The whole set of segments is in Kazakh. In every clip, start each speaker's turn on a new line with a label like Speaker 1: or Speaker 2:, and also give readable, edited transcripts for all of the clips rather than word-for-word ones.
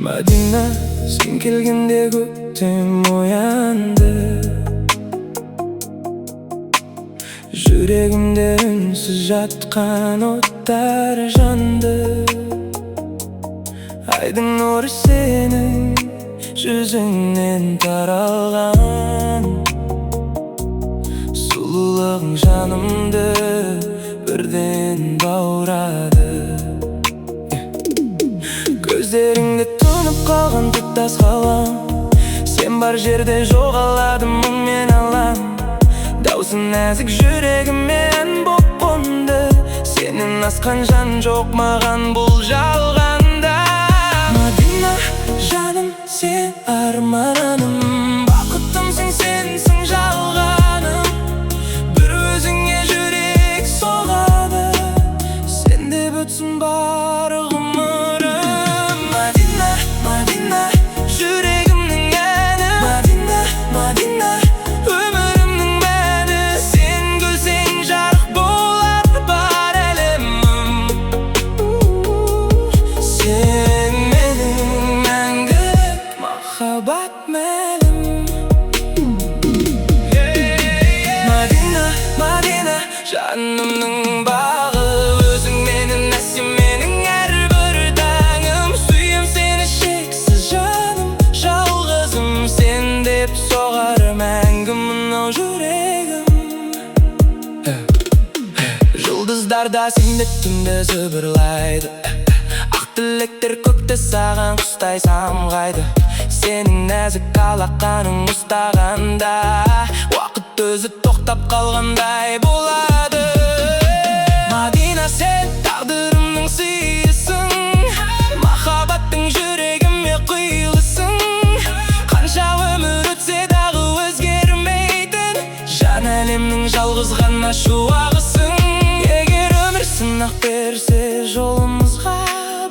Speaker 1: Madina, sen kelgende көктем оянды. Жүрегімде үнсіз жатқан оттар жанды. Айдың нұры сенің жүзіңнен таралған. Сұлулығың жанымды бірден баурады. Көздеріңде тұнып қалған тұтас қалам. Сен бар жерде жоғаладым мұң мен алам. Даусың нәзік жүрегіме ән боп қонды. Сенен асқан жан жоқ маған бұл жалғанда. Мадина, жаным, сен арманым, бақытымсың, сенсің жалғаным. Бір өзіңе жүрек соғады, сенде бүтсін бар ғұмырым. Мадина, Мадина, жүрегімнің әні. Мадина, Мадина, өмірімнің мәні. Сен күлсең жарық болар бар әлемім. Сен менің мәңгілік махаббат мәлім. Мадина, Мадина, жанымның бағы. Өзің менің әсем, менің әрбір таңым. Сүйем сені шексіз жаным, жалғызым. Сен деп соғар мәңгі мынау жүрегім. Жұлдыздарда сенде түнде зыбырлайды. Ақ тілектер көкте саған құстай самғайды. Сенің нәзік алақаның ұстағанда, уақыт өзі тоқтап қалғандай болады. Мадина, сен тағдырымның сыйысың. Махаббаттың жүрегіме құйылысың. Қанша өмір өтсе дағы өзгермейтін жан әлемнің жалғыз ғана шуағысың. Егер өмір сынақ берсе жолымызға,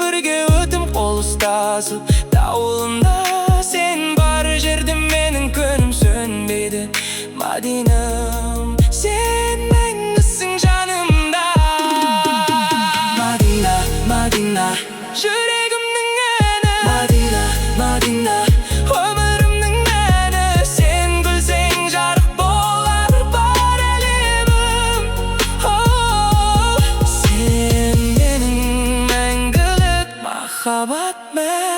Speaker 1: бірге өтім қол ұстасып дауылында. Сен бар жерде менің күнім сөнбейді. Мадинам, сен мәңгісің жанымда. Мадина, Мадина, жүрегімнің әні. Мадина, Мадина, өмірімнің мәні. Сен күлсең жарық болар бар әлемім. Сен менің мәңгілік махаббат мәлім.